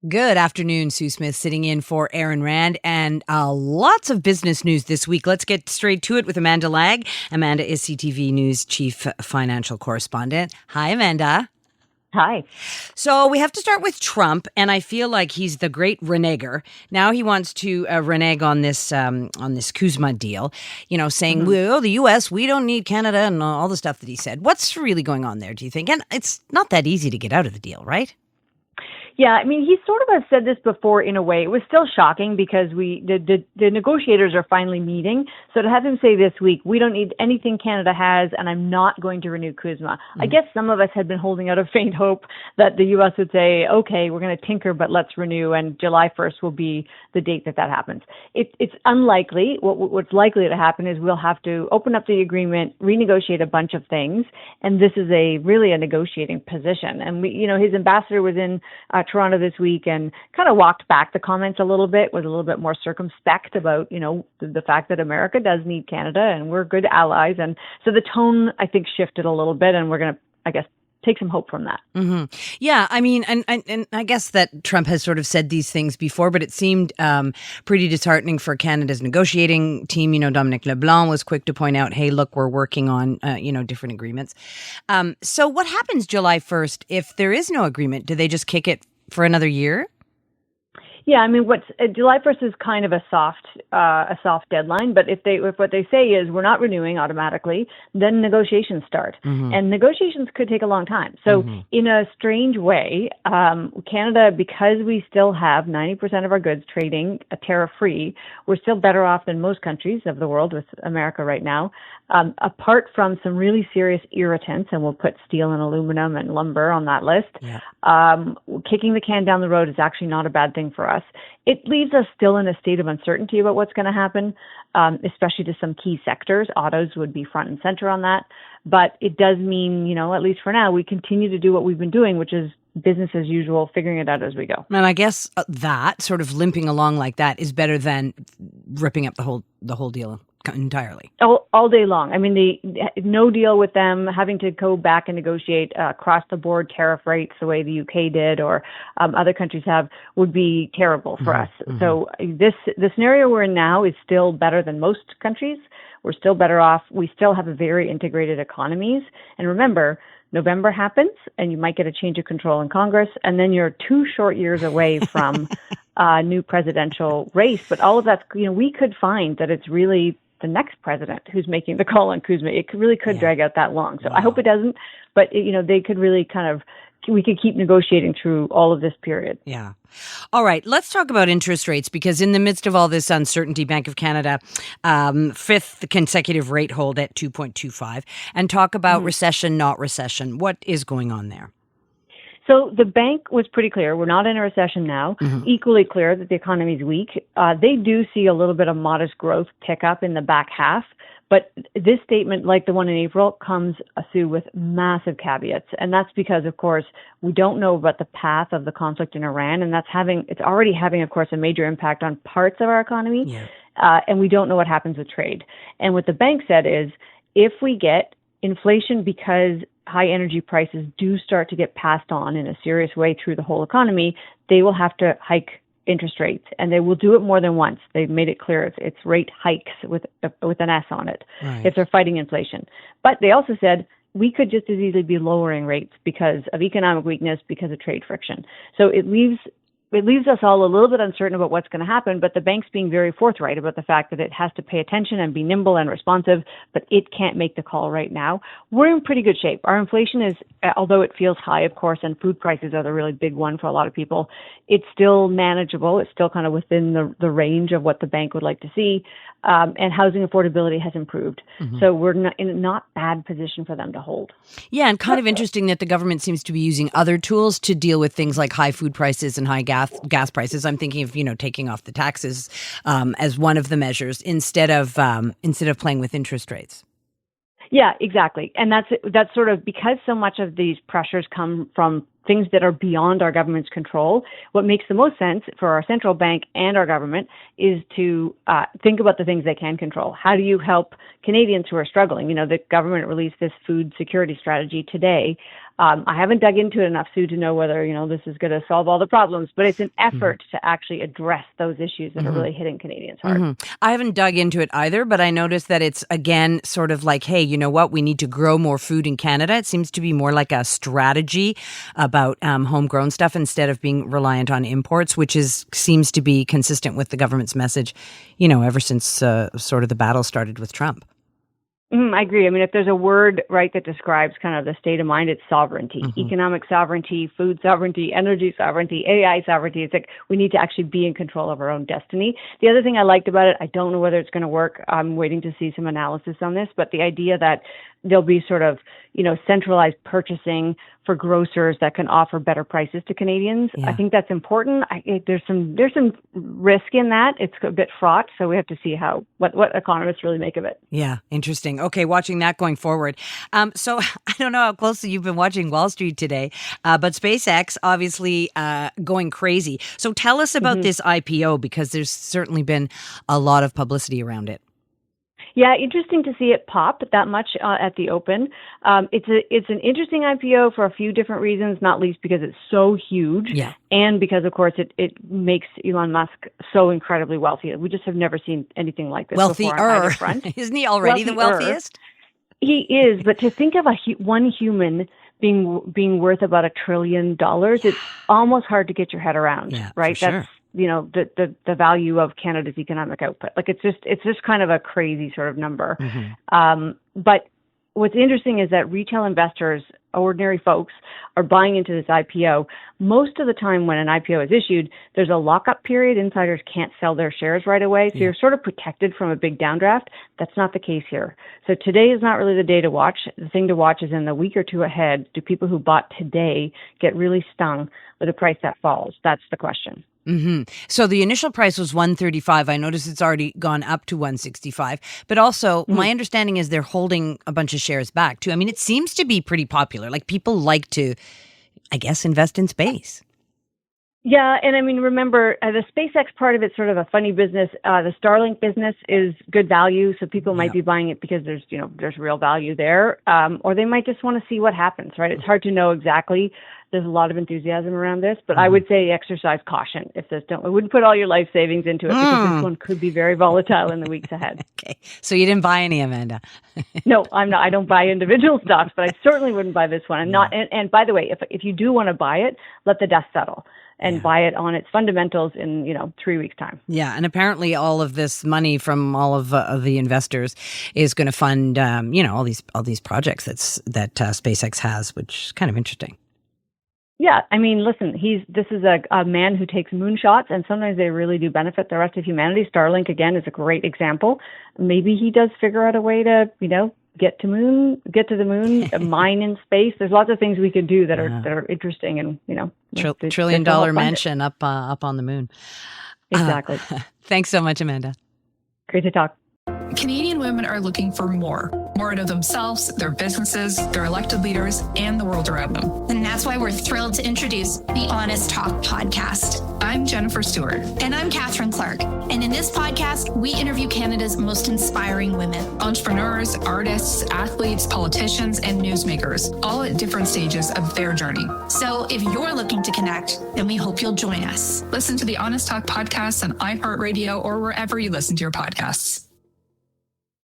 Good afternoon, Sue Smith sitting in for Aaron Rand, and lots of business news this week. Let's get straight to it with Amanda Lag. Amanda is CTV News Chief Financial Correspondent. Hi, Amanda. Hi. So we have to start with Trump, and I feel like he's the great reneger. Now he wants to renege on this Kuzma deal, saying, well, the U.S., we don't need Canada, and all the stuff that he said. What's really going on there, do you think? And it's not that easy to get out of the deal, right? Yeah, I mean, he sort of has said this before in a way. It was still shocking because the negotiators are finally meeting. So to have him say this week, we don't need anything Canada has, and I'm not going to renew Kuzma. I guess some of us had been holding out a faint hope that the U.S. would say, okay, we're going to tinker, but let's renew, and July 1st will be the date that happens. It's unlikely. What's likely to happen is we'll have to open up the agreement, renegotiate a bunch of things, and this is really a negotiating position. And his ambassador was in Toronto this week and kind of walked back the comments a little bit, was a little bit more circumspect about, the fact that America does need Canada and we're good allies. And so the tone, I think, shifted a little bit, and we're going to, I guess, take some hope from that. Mm-hmm. Yeah, I mean, and I guess that Trump has sort of said these things before, but it seemed pretty disheartening for Canada's negotiating team. Dominic LeBlanc was quick to point out, hey, look, we're working on, different agreements. So what happens July 1st if there is no agreement? Do they just kick it for another year? Yeah, I mean, July 1st is kind of a soft deadline. But if what they say is we're not renewing automatically, then negotiations start, and negotiations could take a long time. So in a strange way, Canada, because we still have 90% of our goods trading tariff-free, we're still better off than most countries of the world with America right now. Apart from some really serious irritants, and we'll put steel and aluminum and lumber on that list, kicking the can down the road is actually not a bad thing for us. It leaves us still in a state of uncertainty about what's going to happen, especially to some key sectors. Autos would be front and center on that. But it does mean, at least for now, we continue to do what we've been doing, which is business as usual, figuring it out as we go. And I guess that sort of limping along like that is better than ripping up the whole deal entirely. All day long. I mean, no deal with them, having to go back and negotiate across the board tariff rates the way the UK did or other countries have would be terrible for us. So the scenario we're in now is still better than most countries. We're still better off. We still have a very integrated economies. And remember, November happens and you might get a change of control in Congress, and then you're 2 short years away from a new presidential race. But all of that, we could find that it's really the next president who's making the call on Kuzma. It really could drag out that long. So I hope it doesn't, but they could really we could keep negotiating through all of this period. Yeah. All right. Let's talk about interest rates, because in the midst of all this uncertainty, Bank of Canada, 5th consecutive rate hold at 2.25, and talk about recession, not recession. What is going on there? So the bank was pretty clear. We're not in a recession now. Equally clear that the economy is weak. They do see a little bit of modest growth pick up in the back half. But this statement, like the one in April, comes through with massive caveats. And that's because, of course, we don't know about the path of the conflict in Iran. And it's already having, of course, a major impact on parts of our economy. Yeah. And we don't know what happens with trade. And what the bank said is, if we get inflation because high energy prices do start to get passed on in a serious way through the whole economy, they will have to hike interest rates, and they will do it more than once. They've made it clear it's rate hikes with an S on it, if they're fighting inflation. But they also said we could just as easily be lowering rates because of economic weakness, because of trade friction. So it leaves us all a little bit uncertain about what's going to happen, but the bank's being very forthright about the fact that it has to pay attention and be nimble and responsive, but it can't make the call right now. We're in pretty good shape. Our inflation is, although it feels high, of course, and food prices are the really big one for a lot of people, it's still manageable. It's still kind of within the range of what the bank would like to see. And housing affordability has improved. So we're in a not bad position for them to hold. Yeah, and kind of interesting that the government seems to be using other tools to deal with things like high food prices and high gas prices. I'm thinking of, taking off the taxes as one of the measures instead of playing with interest rates. Yeah, exactly. And that's sort of because so much of these pressures come from things that are beyond our government's control. What makes the most sense for our central bank and our government is to think about the things they can control. How do you help Canadians who are struggling? The government released this food security strategy today. I haven't dug into it enough, Sue, to know whether, this is going to solve all the problems, but it's an effort to actually address those issues that are really hitting Canadians hard. I haven't dug into it either, but I noticed that it's, again, sort of like, hey, you know what? We need to grow more food in Canada. It seems to be more like a strategy about homegrown stuff instead of being reliant on imports, which seems to be consistent with the government's message, ever since sort of the battle started with Trump. I agree. I mean, if there's a word, right, that describes kind of the state of mind, it's sovereignty, economic sovereignty, food sovereignty, energy sovereignty, AI sovereignty. It's like we need to actually be in control of our own destiny. The other thing I liked about it, I don't know whether it's going to work. I'm waiting to see some analysis on this, but the idea that there'll be sort of, centralized purchasing for grocers that can offer better prices to Canadians. Yeah. I think that's important. There's some risk in that. It's a bit fraught, so we have to see what economists really make of it. Yeah, interesting. Okay, watching that going forward. So I don't know how closely you've been watching Wall Street today, but SpaceX obviously going crazy. So tell us about this IPO, because there's certainly been a lot of publicity around it. Yeah, interesting to see it pop that much at the open. It's an interesting IPO for a few different reasons, not least because it's so huge, and because, of course, it makes Elon Musk so incredibly wealthy. We just have never seen anything like this before on either front. Isn't he already the wealthiest? He is, but to think of one human being worth about $1 trillion, it's almost hard to get your head around, right? For sure. That's the value of Canada's economic output. Like it's just kind of a crazy sort of number. But what's interesting is that retail investors, ordinary folks, are buying into this IPO. Most of the time when an IPO is issued, there's a lockup period. Insiders can't sell their shares right away. So you're sort of protected from a big downdraft. That's not the case here. So today is not really the day to watch. The thing to watch is in the week or two ahead, do people who bought today get really stung with a price that falls? That's the question. So the initial price was $135. I noticed it's already gone up to $165. But also, my understanding is they're holding a bunch of shares back too. I mean, it seems to be pretty popular. Like people like to, I guess, invest in space. Yeah, and I mean, remember, the SpaceX part of it's sort of a funny business. The Starlink business is good value, so people might be buying it because there's real value there, or they might just want to see what happens, right? It's hard to know exactly. There's a lot of enthusiasm around this, but I would say exercise caution. I wouldn't put all your life savings into it because this one could be very volatile in the weeks ahead. Okay, so you didn't buy any, Amanda? No, I'm not. I don't buy individual stocks, but I certainly wouldn't buy this one. And by the way, if you do want to buy it, let the dust settle and buy it on its fundamentals in 3 weeks' time. Yeah, and apparently all of this money from all of the investors is going to fund all these projects that SpaceX has, which is kind of interesting. Yeah, I mean, listen, this is a man who takes moonshots, and sometimes they really do benefit the rest of humanity. Starlink, again, is a great example. Maybe he does figure out a way to, get to the moon, mine in space. There's lots of things we could do that are interesting, and $1 trillion mansion up on the moon. Exactly. Thanks so much, Amanda. Great to talk. Canadian women are looking for more out of themselves, their businesses, their elected leaders, and the world around them. And that's why we're thrilled to introduce the Honest Talk podcast. I'm Jennifer Stewart. And I'm Catherine Clark. And in this podcast, we interview Canada's most inspiring women. Entrepreneurs, artists, athletes, politicians, and newsmakers, all at different stages of their journey. So if you're looking to connect, then we hope you'll join us. Listen to the Honest Talk podcast on iHeartRadio or wherever you listen to your podcasts.